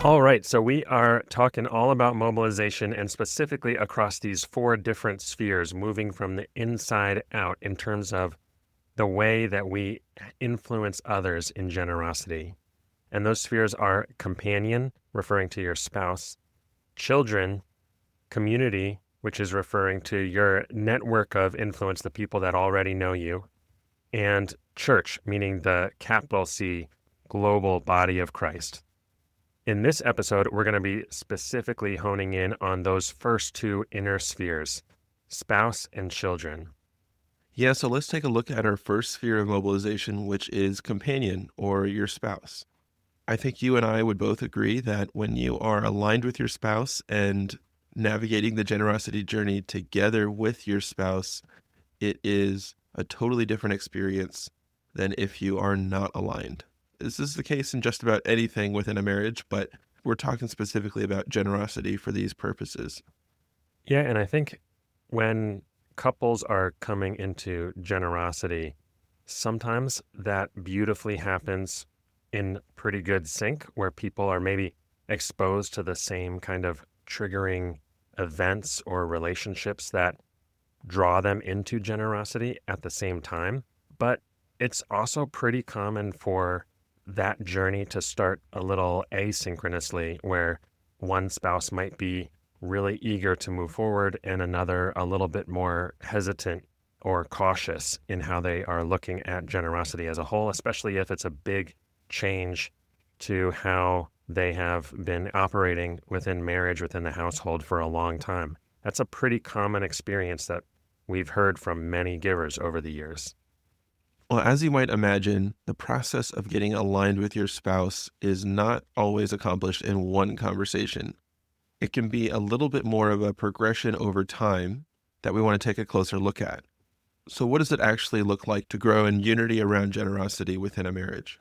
All right, so we are talking all about mobilization and specifically across these four different spheres, moving from the inside out in terms of the way that we influence others in generosity. And those spheres are companion, referring to your spouse, children, community, which is referring to your network of influence, the people that already know you, and church, meaning the capital C global body of Christ. In this episode, we're going to be specifically honing in on those first two inner spheres, spouse and children. Yeah, so let's take a look at our first sphere of mobilization, which is companion or your spouse. I think you and I would both agree that when you are aligned with your spouse and navigating the generosity journey together with your spouse, it is a totally different experience than if you are not aligned. This is the case in just about anything within a marriage, but we're talking specifically about generosity for these purposes. Yeah, and I think when couples are coming into generosity, sometimes that beautifully happens in pretty good sync where people are maybe exposed to the same kind of triggering events or relationships that draw them into generosity at the same time. But it's also pretty common for that journey to start a little asynchronously, where one spouse might be really eager to move forward and another a little bit more hesitant or cautious in how they are looking at generosity as a whole, especially if it's a big change to how they have been operating within marriage, within the household for a long time. That's a pretty common experience that we've heard from many givers over the years. Well, as you might imagine, the process of getting aligned with your spouse is not always accomplished in one conversation. It can be a little bit more of a progression over time that we want to take a closer look at. So, what does it actually look like to grow in unity around generosity within a marriage?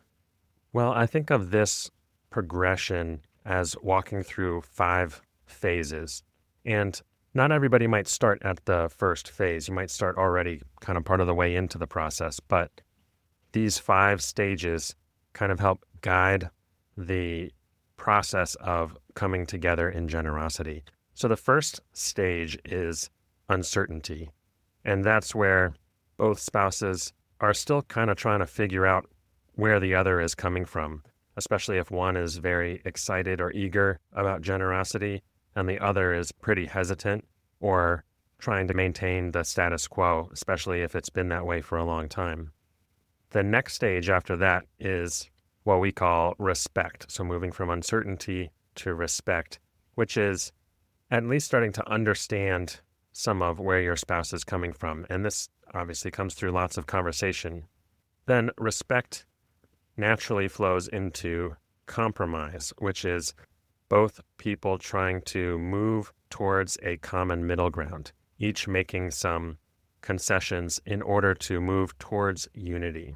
Well, I think of this progression as walking through 5 phases. And not everybody might start at the first phase. You might start already kind of part of the way into the process. But these 5 stages kind of help guide the process of coming together in generosity. So the first stage is uncertainty. And that's where both spouses are still kind of trying to figure out where the other is coming from, especially if one is very excited or eager about generosity and the other is pretty hesitant or trying to maintain the status quo, especially if it's been that way for a long time. The next stage after that is what we call respect. So moving from uncertainty to respect, which is at least starting to understand some of where your spouse is coming from. And this obviously comes through lots of conversation. Then respect naturally flows into compromise, which is both people trying to move towards a common middle ground, each making some concessions in order to move towards unity.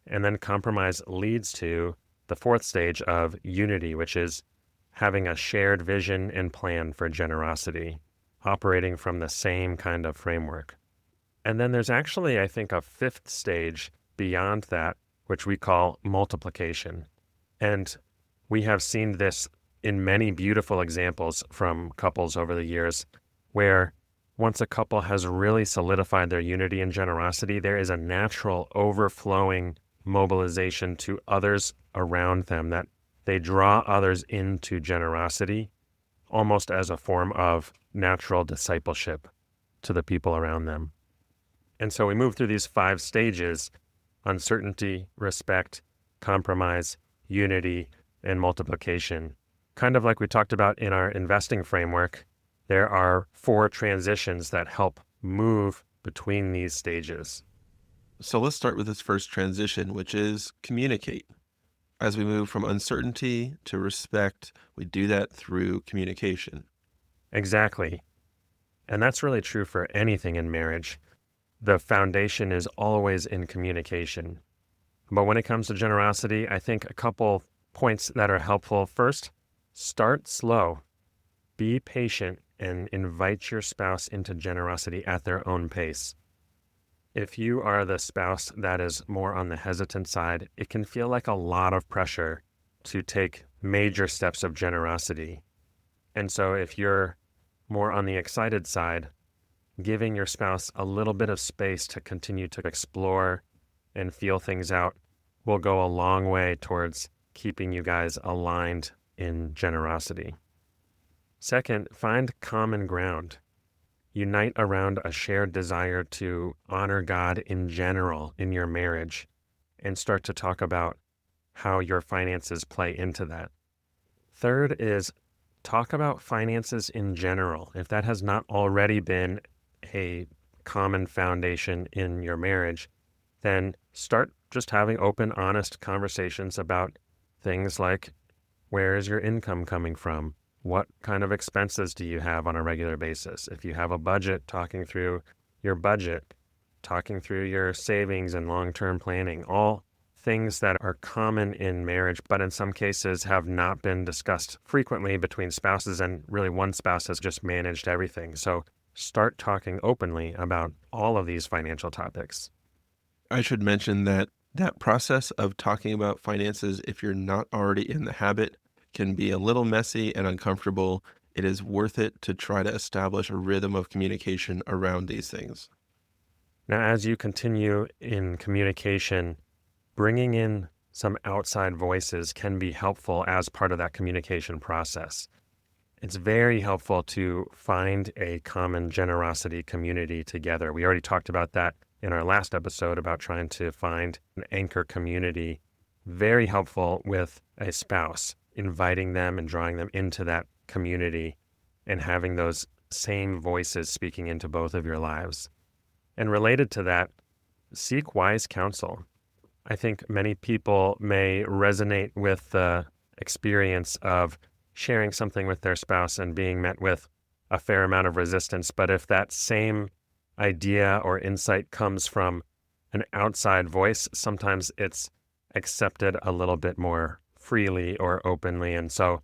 And then compromise leads to the fourth stage of unity, which is having a shared vision and plan for generosity, operating from the same kind of framework. And then there's actually, I think, a fifth stage beyond that, which we call multiplication. And we have seen this in many beautiful examples from couples over the years, where once a couple has really solidified their unity and generosity, there is a natural overflowing mobilization to others around them, that they draw others into generosity almost as a form of natural discipleship to the people around them. And so we move through these 5 stages: uncertainty, respect, compromise, unity, and multiplication. Kind of like we talked about in our investing framework, there are 4 transitions that help move between these stages. So, let's start with this first transition, which is communicate. As we move from uncertainty to respect, we do that through communication. Exactly. And that's really true for anything in marriage. The foundation is always in communication. But when it comes to generosity, I think a couple points that are helpful. First, start slow. Be patient and invite your spouse into generosity at their own pace. If you are the spouse that is more on the hesitant side, it can feel like a lot of pressure to take major steps of generosity. And so if you're more on the excited side, giving your spouse a little bit of space to continue to explore and feel things out will go a long way towards keeping you guys aligned in generosity. Second, find common ground. Unite around a shared desire to honor God in general in your marriage and start to talk about how your finances play into that. Third is talk about finances in general. If that has not already been a common foundation in your marriage, then start just having open, honest conversations about things like where is your income coming from? What kind of expenses do you have on a regular basis? If you have a budget, talking through your budget, talking through your savings and long-term planning, all things that are common in marriage, but in some cases have not been discussed frequently between spouses, and really one spouse has just managed everything. So start talking openly about all of these financial topics. I should mention that that process of talking about finances, if you're not already in the habit, can be a little messy and uncomfortable. It is worth it to try to establish a rhythm of communication around these things. Now, as you continue in communication, bringing in some outside voices can be helpful as part of that communication process. It's very helpful to find a common generosity community together. We already talked about that in our last episode about trying to find an anchor community. Very helpful with a spouse, inviting them and drawing them into that community and having those same voices speaking into both of your lives. And related to that, seek wise counsel. I think many people may resonate with the experience of sharing something with their spouse and being met with a fair amount of resistance. But if that same idea or insight comes from an outside voice, sometimes it's accepted a little bit more freely or openly. And so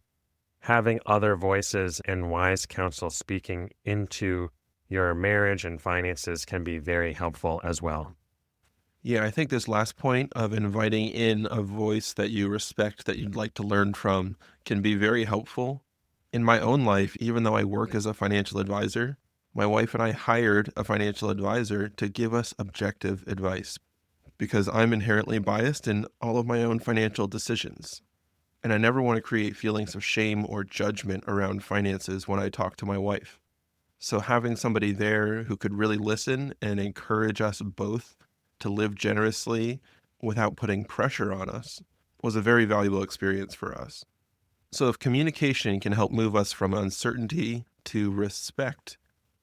having other voices and wise counsel speaking into your marriage and finances can be very helpful as well. Yeah, I think this last point of inviting in a voice that you respect, that you'd like to learn from, can be very helpful. In my own life, even though I work as a financial advisor, my wife and I hired a financial advisor to give us objective advice because I'm inherently biased in all of my own financial decisions. And I never want to create feelings of shame or judgment around finances when I talk to my wife. So having somebody there who could really listen and encourage us both to live generously without putting pressure on us was a very valuable experience for us. So if communication can help move us from uncertainty to respect,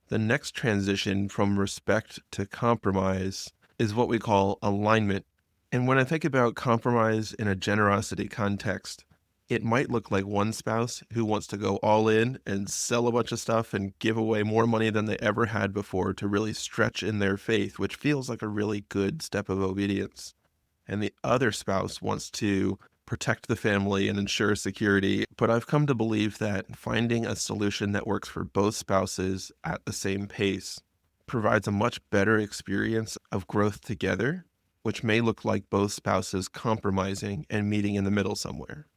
the next transition from respect to compromise is what we call alignment. And when I think about compromise in a generosity context, it might look like one spouse who wants to go all in and sell a bunch of stuff and give away more money than they ever had before to really stretch in their faith, which feels like a really good step of obedience. And the other spouse wants to protect the family and ensure security. But I've come to believe that finding a solution that works for both spouses at the same pace provides a much better experience of growth together, which may look like both spouses compromising and meeting in the middle somewhere.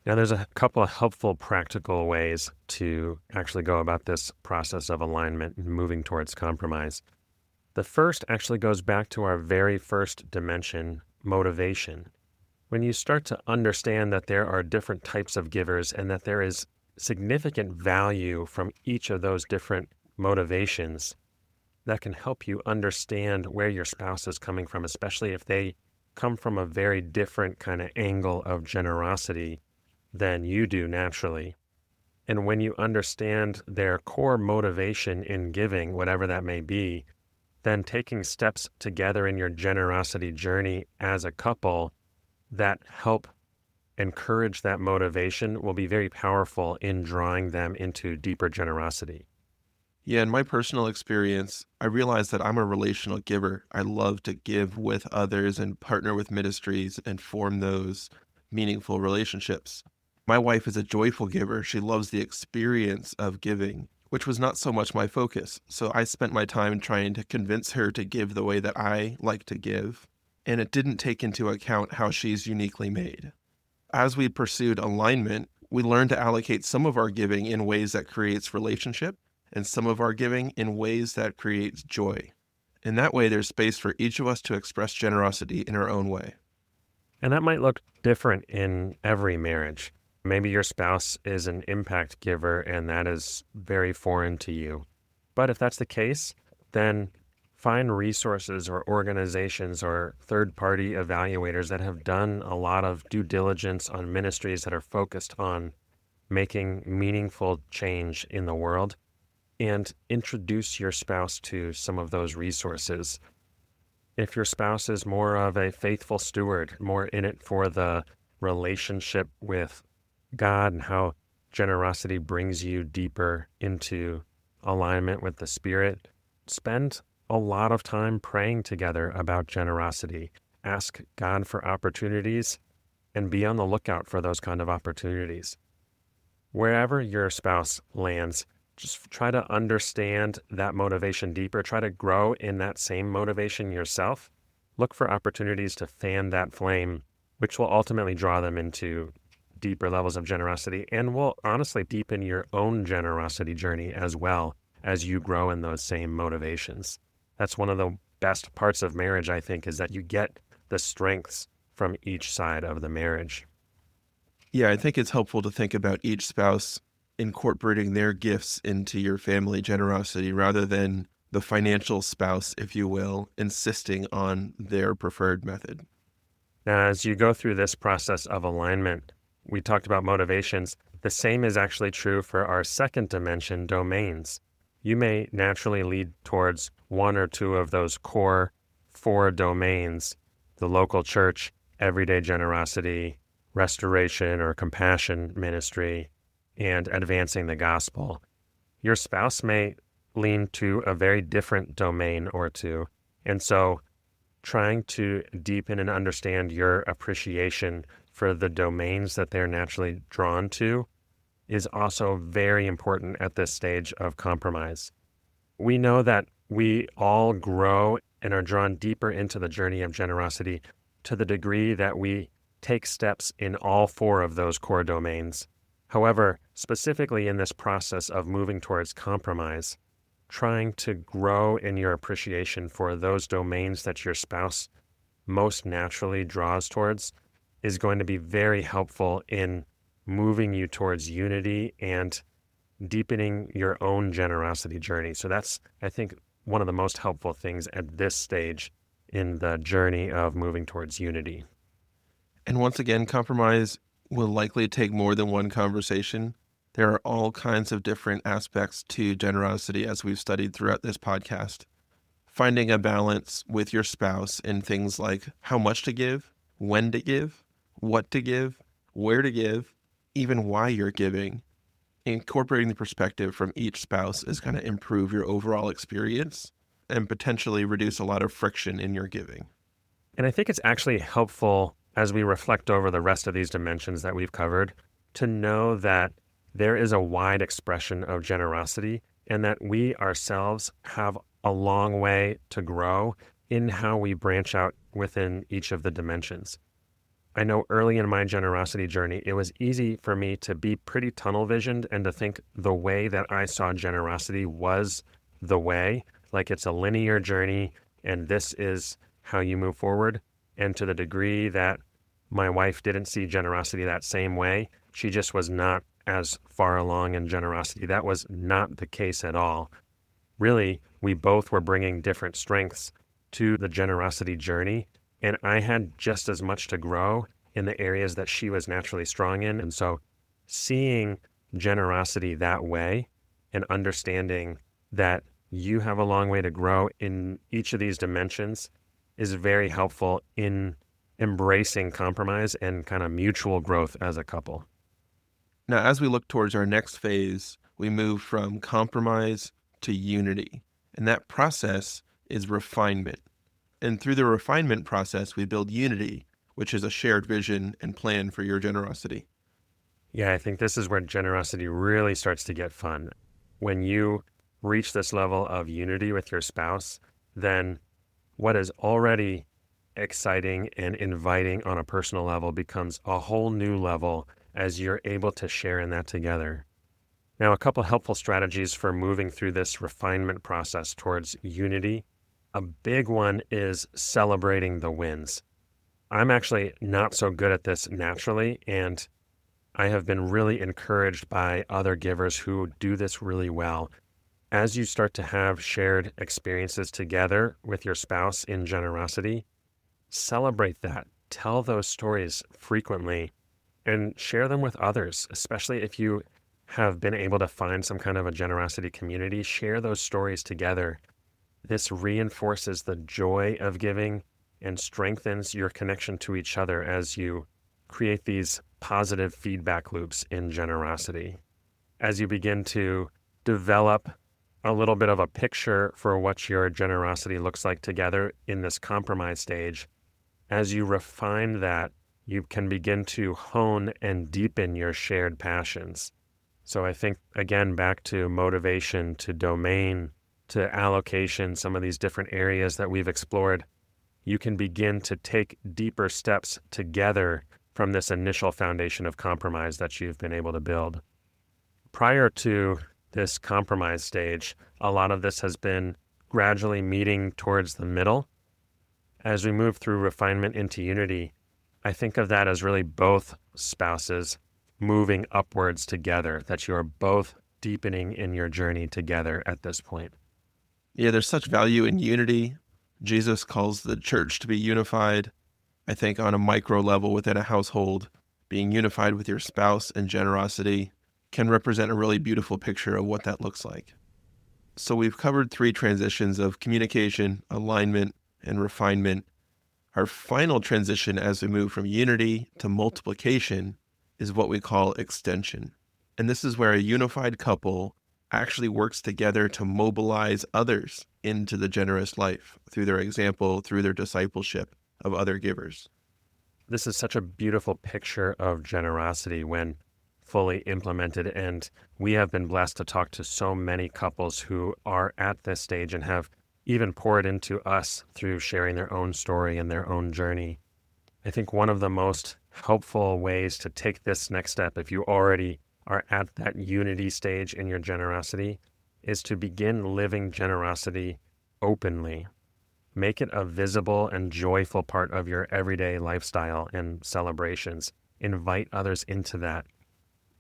Now, there's a couple of helpful practical ways to actually go about this process of alignment and moving towards compromise. The first actually goes back to our very first dimension, motivation. When you start to understand that there are different types of givers and that there is significant value from each of those different motivations, that can help you understand where your spouse is coming from, especially if they come from a very different kind of angle of generosity than you do naturally. And when you understand their core motivation in giving, whatever that may be, then taking steps together in your generosity journey as a couple that help encourage that motivation will be very powerful in drawing them into deeper generosity. Yeah, in my personal experience, I realized that I'm a relational giver. I love to give with others and partner with ministries and form those meaningful relationships. My wife is a joyful giver. She loves the experience of giving, which was not so much my focus. So I spent my time trying to convince her to give the way that I like to give, and it didn't take into account how she's uniquely made. As we pursued alignment, we learned to allocate some of our giving in ways that creates relationship and some of our giving in ways that creates joy. In that way, there's space for each of us to express generosity in our own way. And that might look different in every marriage. Maybe your spouse is an impact giver and that is very foreign to you. But if that's the case, then find resources or organizations or third party evaluators that have done a lot of due diligence on ministries that are focused on making meaningful change in the world, and introduce your spouse to some of those resources. If your spouse is more of a faithful steward, more in it for the relationship with God and how generosity brings you deeper into alignment with the Spirit, spend a lot of time praying together about generosity. Ask God for opportunities and be on the lookout for those kind of opportunities. Wherever your spouse lands, just try to understand that motivation deeper. Try to grow in that same motivation yourself. Look for opportunities to fan that flame, which will ultimately draw them into deeper levels of generosity and will honestly deepen your own generosity journey as well as you grow in those same motivations. That's one of the best parts of marriage, I think, is that you get the strengths from each side of the marriage. Yeah, I think it's helpful to think about each spouse incorporating their gifts into your family generosity rather than the financial spouse, if you will, insisting on their preferred method. Now, as you go through this process of alignment, we talked about motivations. The same is actually true for our second dimension, domains. You may naturally lead towards one or two of those core four domains: the local church, everyday generosity, restoration or compassion ministry, and advancing the gospel. Your spouse may lean to a very different domain or two. And so trying to deepen and understand your appreciation for the domains that they're naturally drawn to is also very important at this stage of compromise. We know that we all grow and are drawn deeper into the journey of generosity to the degree that we take steps in all four of those core domains. However, specifically in this process of moving towards compromise, trying to grow in your appreciation for those domains that your spouse most naturally draws towards is going to be very helpful in moving you towards unity and deepening your own generosity journey. So that's, I think, one of the most helpful things at this stage in the journey of moving towards unity. And once again, compromise will likely take more than one conversation. There are all kinds of different aspects to generosity as we've studied throughout this podcast. Finding a balance with your spouse in things like how much to give, when to give, what to give, where to give, even why you're giving. Incorporating the perspective from each spouse is going to improve your overall experience and potentially reduce a lot of friction in your giving. And I think it's actually helpful as we reflect over the rest of these dimensions that we've covered to know that there is a wide expression of generosity and that we ourselves have a long way to grow in how we branch out within each of the dimensions. I know early in my generosity journey, it was easy for me to be pretty tunnel visioned and to think the way that I saw generosity was the way, like it's a linear journey and this is how you move forward. And to the degree that my wife didn't see generosity that same way, she just was not as far along in generosity. That was not the case at all. Really, we both were bringing different strengths to the generosity journey, and I had just as much to grow in the areas that she was naturally strong in. And so seeing generosity that way and understanding that you have a long way to grow in each of these dimensions is very helpful in embracing compromise and kind of mutual growth as a couple. Now, as we look towards our next phase, we move from compromise to unity. And that process is refinement. And through the refinement process, we build unity, which is a shared vision and plan for your generosity. Yeah, I think this is where generosity really starts to get fun. When you reach this level of unity with your spouse, then what is already exciting and inviting on a personal level becomes a whole new level as you're able to share in that together. Now, a couple helpful strategies for moving through this refinement process towards unity. A big one is celebrating the wins. I'm actually not so good at this naturally, and I have been really encouraged by other givers who do this really well. As you start to have shared experiences together with your spouse in generosity, celebrate that. Tell those stories frequently and share them with others, especially if you have been able to find some kind of a generosity community. Share those stories together. This reinforces the joy of giving and strengthens your connection to each other as you create these positive feedback loops in generosity. As you begin to develop a little bit of a picture for what your generosity looks like together in this compromise stage, as you refine that, you can begin to hone and deepen your shared passions. So I think, again, back to motivation, to domain, to allocation, some of these different areas that we've explored, you can begin to take deeper steps together from this initial foundation of compromise that you've been able to build. Prior to this compromise stage, a lot of this has been gradually meeting towards the middle. As we move through refinement into unity, I think of that as really both spouses moving upwards together, that you are both deepening in your journey together at this point. Yeah, there's such value in unity. Jesus calls the church to be unified. I think on a micro level within a household, being unified with your spouse and generosity can represent a really beautiful picture of what that looks like. So we've covered three transitions of communication, alignment, and refinement. Our final transition as we move from unity to multiplication is what we call extension. And this is where a unified couple actually works together to mobilize others into the generous life through their example, through their discipleship of other givers. This is such a beautiful picture of generosity when fully implemented. And we have been blessed to talk to so many couples who are at this stage and have even poured into us through sharing their own story and their own journey. I think one of the most helpful ways to take this next step, if you already are at that unity stage in your generosity, is to begin living generosity openly. Make it a visible and joyful part of your everyday lifestyle and celebrations. Invite others into that.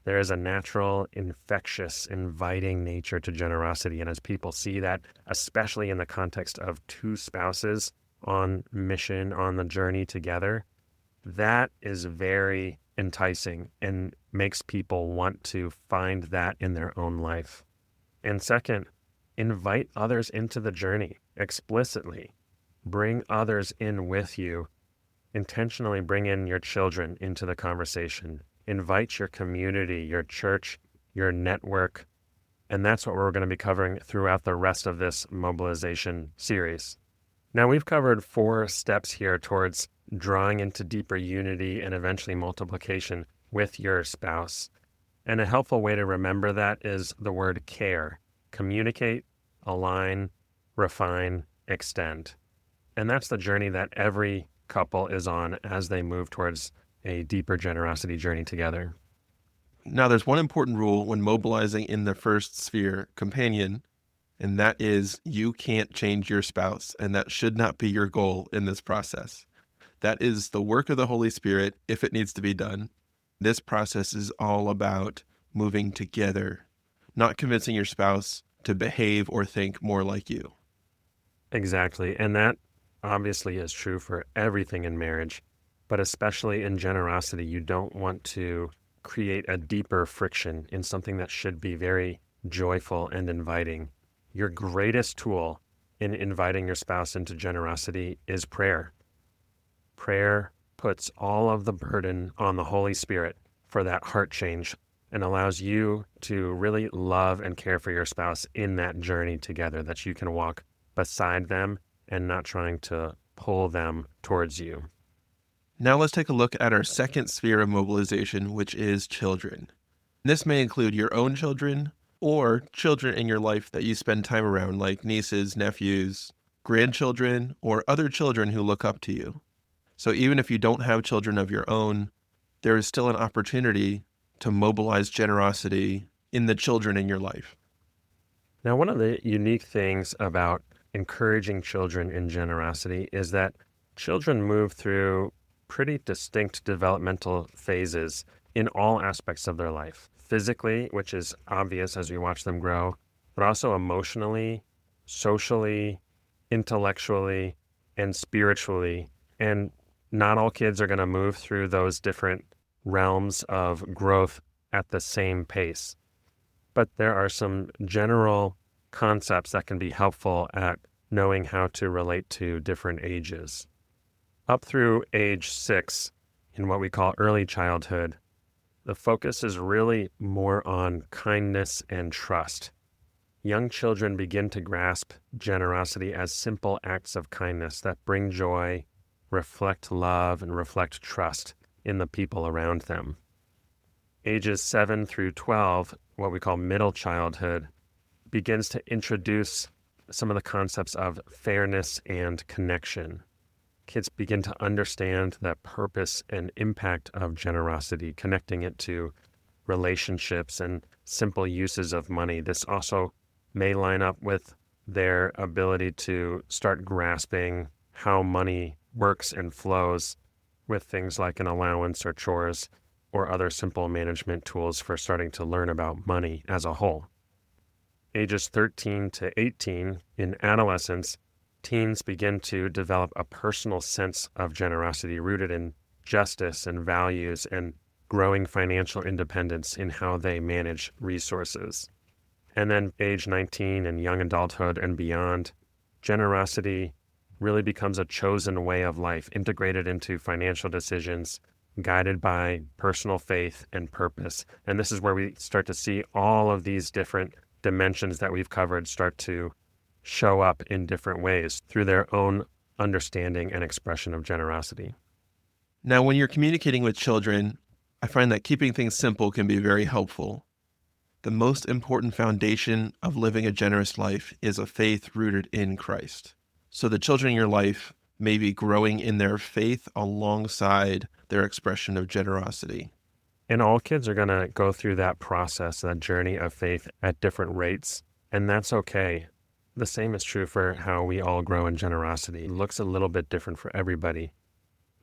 There is a natural, infectious, inviting nature to generosity. And as people see that, especially in the context of two spouses on mission, on the journey together, that is very enticing and makes people want to find that in their own life. And second, invite others into the journey explicitly. Bring others in with you. Intentionally bring in your children into the conversation. Invite your community, your church, your network. And that's what we're going to be covering throughout the rest of this mobilization series. Now, we've covered 4 steps here towards drawing into deeper unity and eventually multiplication with your spouse. And a helpful way to remember that is the word care. Communicate, align, refine, extend. And that's the journey that every couple is on as they move towards a deeper generosity journey together. Now, there's one important rule when mobilizing in the first sphere, companion, and that is you can't change your spouse, and that should not be your goal in this process. That is the work of the Holy Spirit if it needs to be done. This process is all about moving together, not convincing your spouse to behave or think more like you. Exactly. And that obviously is true for everything in marriage, but especially in generosity. You don't want to create a deeper friction in something that should be very joyful and inviting. Your greatest tool in inviting your spouse into generosity is prayer. Prayer puts all of the burden on the Holy Spirit for that heart change and allows you to really love and care for your spouse in that journey together, that you can walk beside them and not trying to pull them towards you. Now let's take a look at our second sphere of mobilization, which is children. This may include your own children or children in your life that you spend time around, like nieces, nephews. grandchildren, or other children who look up to you. So even if you don't have children of your own, there is still an opportunity to mobilize generosity in the children in your life. Now, one of the unique things about encouraging children in generosity is that children move through pretty distinct developmental phases in all aspects of their life. Physically, which is obvious as we watch them grow, but also emotionally, socially, intellectually, and spiritually. And not all kids are going to move through those different realms of growth at the same pace. But there are some general concepts that can be helpful at knowing how to relate to different ages. Up through age 6, in what we call early childhood, the focus is really more on kindness and trust. Young children begin to grasp generosity as simple acts of kindness that bring joy, reflect love, and reflect trust in the people around them. Ages 7 through 12, what we call middle childhood, begins to introduce some of the concepts of fairness and connection. Kids begin to understand the purpose and impact of generosity, connecting it to relationships and simple uses of money. This also may line up with their ability to start grasping how money works and flows with things like an allowance or chores or other simple management tools for starting to learn about money as a whole. Ages 13 to 18, in adolescence, teens begin to develop a personal sense of generosity rooted in justice and values and growing financial independence in how they manage resources. And then age 19 and young adulthood and beyond, generosity really becomes a chosen way of life, integrated into financial decisions, guided by personal faith and purpose. And this is where we start to see all of these different dimensions that we've covered start to show up in different ways through their own understanding and expression of generosity. Now, when you're communicating with children, I find that keeping things simple can be very helpful. The most important foundation of living a generous life is a faith rooted in Christ. So the children in your life may be growing in their faith alongside their expression of generosity. And all kids are going to go through that process, that journey of faith at different rates, and that's okay. The same is true for how we all grow in generosity. It looks a little bit different for everybody.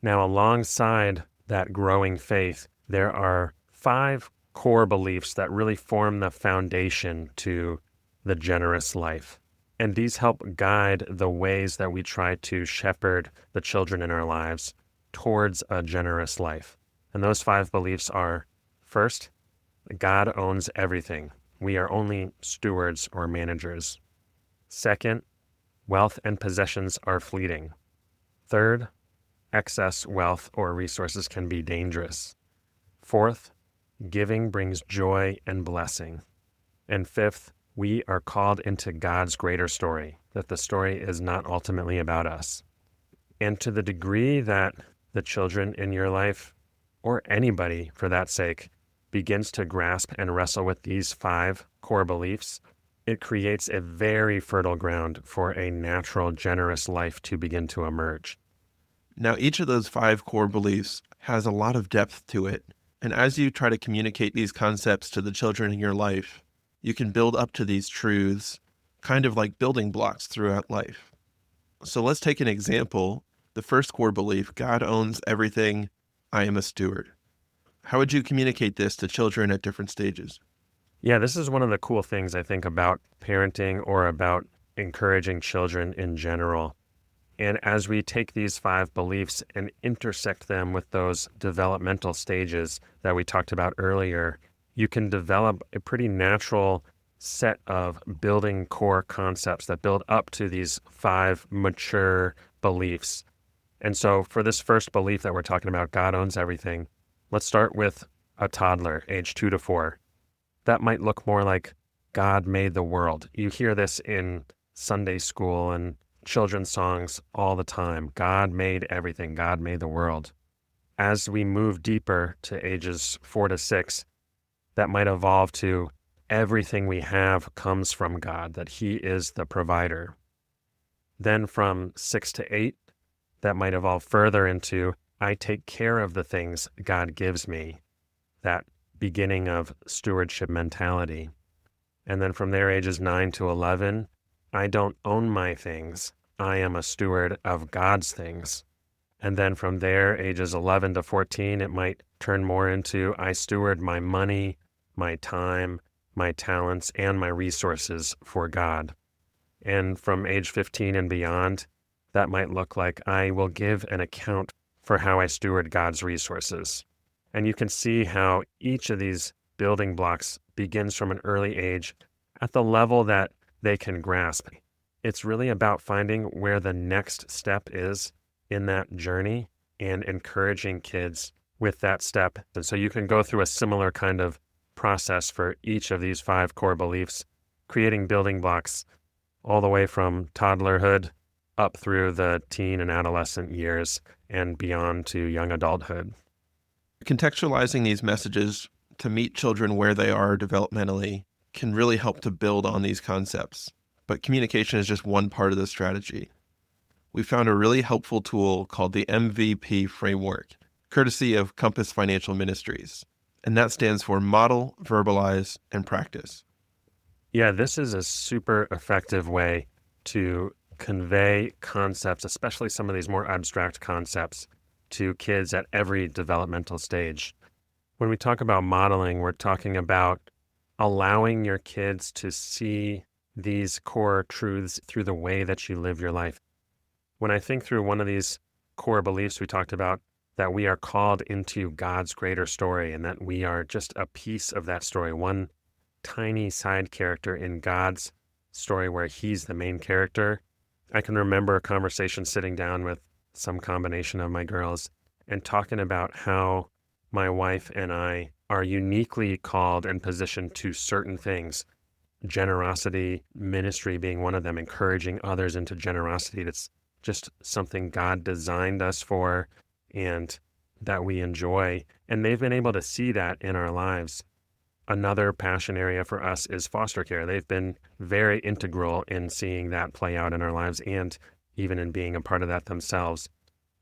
Now, alongside that growing faith, there are 5 core beliefs that really form the foundation to the generous life. And these help guide the ways that we try to shepherd the children in our lives towards a generous life. And those 5 beliefs are: first, God owns everything. We are only stewards or managers. Second, wealth and possessions are fleeting. Third, excess wealth or resources can be dangerous. Fourth, giving brings joy and blessing. And fifth, we are called into God's greater story, that the story is not ultimately about us. And to the degree that the children in your life, or anybody for that sake, begins to grasp and wrestle with these 5 core beliefs, it creates a very fertile ground for a natural, generous life to begin to emerge. Now, each of those 5 core beliefs has a lot of depth to it. And as you try to communicate these concepts to the children in your life, you can build up to these truths, kind of like building blocks throughout life. So let's take an example. The first core belief: God owns everything. I am a steward. How would you communicate this to children at different stages? Yeah, this is one of the cool things I think about parenting or about encouraging children in general. And as we take these 5 beliefs and intersect them with those developmental stages that we talked about earlier, you can develop a pretty natural set of building core concepts that build up to these 5 mature beliefs. And so for this first belief that we're talking about, God owns everything, let's start with a toddler, age 2 to 4. That might look more like God made the world. You hear this in Sunday school and children's songs all the time. God made everything. God made the world. As we move deeper to ages 4 to 6, that might evolve to everything we have comes from God, that He is the provider. Then from 6 to 8, that might evolve further into I take care of the things God gives me, that beginning of stewardship mentality. And then from there, ages 9 to 11, I don't own my things. I am a steward of God's things. And then from there, ages 11 to 14, it might turn more into I steward my money, my time, my talents, and my resources for God. And from age 15 and beyond, that might look like I will give an account for how I steward God's resources. And you can see how each of these building blocks begins from an early age at the level that they can grasp. It's really about finding where the next step is in that journey and encouraging kids with that step. And so you can go through a similar kind of process for each of these 5 core beliefs, creating building blocks all the way from toddlerhood up through the teen and adolescent years and beyond to young adulthood. Contextualizing these messages to meet children where they are developmentally can really help to build on these concepts. But communication is just one part of the strategy. We found a really helpful tool called the MVP framework, courtesy of Compass Financial Ministries. And that stands for Model, Verbalize, and Practice. Yeah, this is a super effective way to convey concepts, especially some of these more abstract concepts, to kids at every developmental stage. When we talk about modeling, we're talking about allowing your kids to see these core truths through the way that you live your life. When I think through one of these core beliefs we talked about, that we are called into God's greater story and that we are just a piece of that story, one tiny side character in God's story where he's the main character. I can remember a conversation sitting down with some combination of my girls and talking about how my wife and I are uniquely called and positioned to certain things. Generosity, ministry being one of them, encouraging others into generosity. That's just something God designed us for and that we enjoy. And they've been able to see that in our lives. Another passion area for us is foster care. They've been very integral in seeing that play out in our lives and even in being a part of that themselves.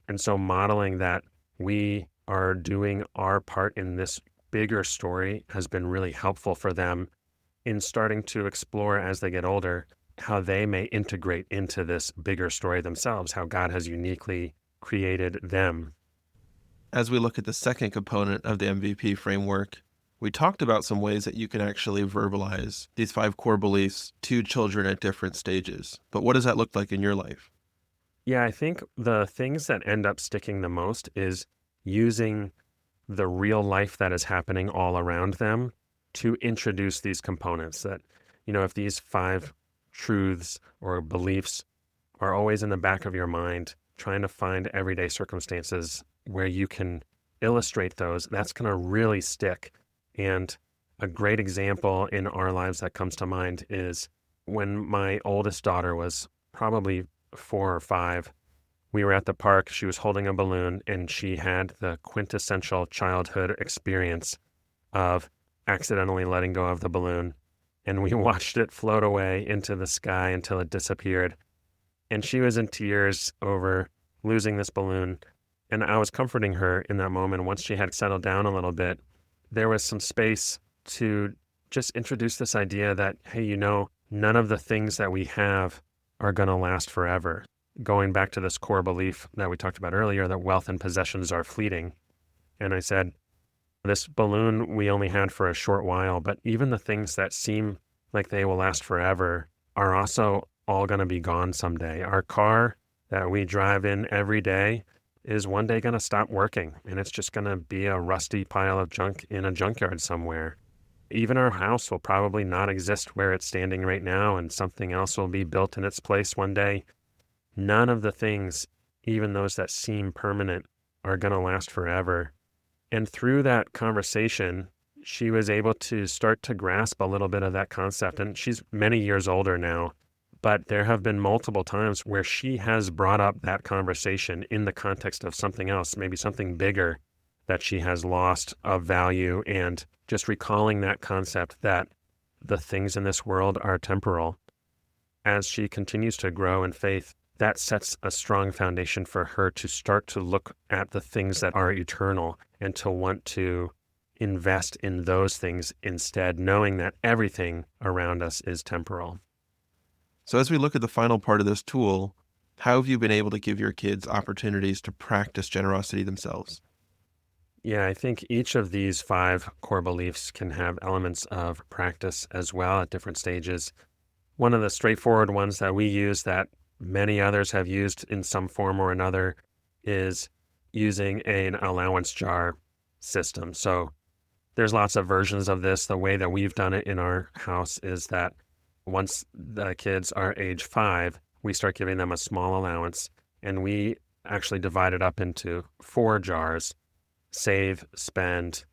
And so modeling that we are doing our part in this bigger story has been really helpful for them in starting to explore as they get older how they may integrate into this bigger story themselves, how God has uniquely created them. As we look at the second component of the MVP framework, we talked about some ways that you can actually verbalize these 5 core beliefs to children at different stages. But what does that look like in your life? Yeah, I think the things that end up sticking the most is using the real life that is happening all around them to introduce these components that, if these 5 truths or beliefs are always in the back of your mind, trying to find everyday circumstances where you can illustrate those, that's going to really stick. And a great example in our lives that comes to mind is when my oldest daughter was probably 4 or 5. We were at the park. She was holding a balloon, and she had the quintessential childhood experience of accidentally letting go of the balloon. And we watched it float away into the sky until it disappeared. And she was in tears over losing this balloon. And I was comforting her in that moment. Once she had settled down a little bit, there was some space to just introduce this idea that, hey, none of the things that we have are going to last forever. Going back to this core belief that we talked about earlier, that wealth and possessions are fleeting. And I said, this balloon we only had for a short while, but even the things that seem like they will last forever are also all going to be gone someday. Our car that we drive in every day is one day going to stop working, and it's just going to be a rusty pile of junk in a junkyard somewhere. Even our house will probably not exist where it's standing right now, and something else will be built in its place one day. None of the things, even those that seem permanent, are going to last forever. And through that conversation, she was able to start to grasp a little bit of that concept. And she's many years older now, but there have been multiple times where she has brought up that conversation in the context of something else, maybe something bigger that she has lost of value, and just recalling that concept that the things in this world are temporal. As she continues to grow in faith, that sets a strong foundation for her to start to look at the things that are eternal and to want to invest in those things instead, knowing that everything around us is temporal. So, as we look at the final part of this tool, how have you been able to give your kids opportunities to practice generosity themselves? Yeah, I think each of these five core beliefs can have elements of practice as well at different stages. One of the straightforward ones that we use that many others have used in some form or another is using an allowance jar system. So there's lots of versions of this. The way that we've done it in our house is that once the kids are age 5, we start giving them a small allowance, and we actually divide it up into 4 jars: save, spend,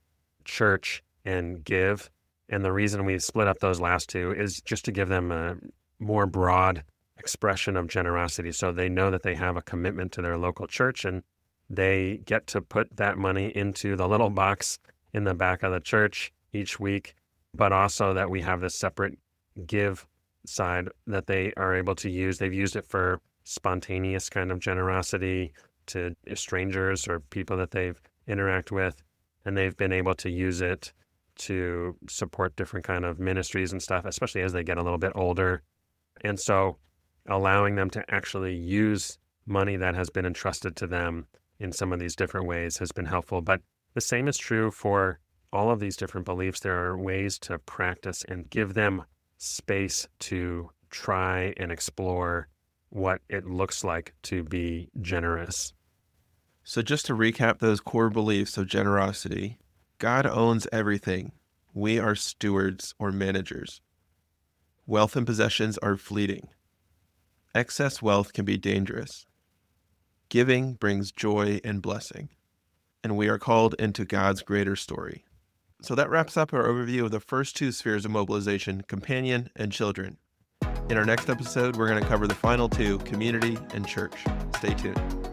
church, and give. And the reason we split up those last two is just to give them a more broad expression of generosity, so they know that they have a commitment to their local church and they get to put that money into the little box in the back of the church each week, but also that we have this separate give side that they are able to use. They've used it for spontaneous kind of generosity to strangers or people that they've interact with, and they've been able to use it to support different kind of ministries and stuff, especially as they get a little bit older. And so allowing them to actually use money that has been entrusted to them in some of these different ways has been helpful. But the same is true for all of these different beliefs. There are ways to practice and give them space to try and explore what it looks like to be generous. So, just to recap those core beliefs of generosity, God owns everything. We are stewards or managers. Wealth and possessions are fleeting. Excess wealth can be dangerous. Giving brings joy and blessing. And we are called into God's greater story. So that wraps up our overview of the first two spheres of mobilization, companion and children. In our next episode, we're going to cover the final two, community and church. Stay tuned.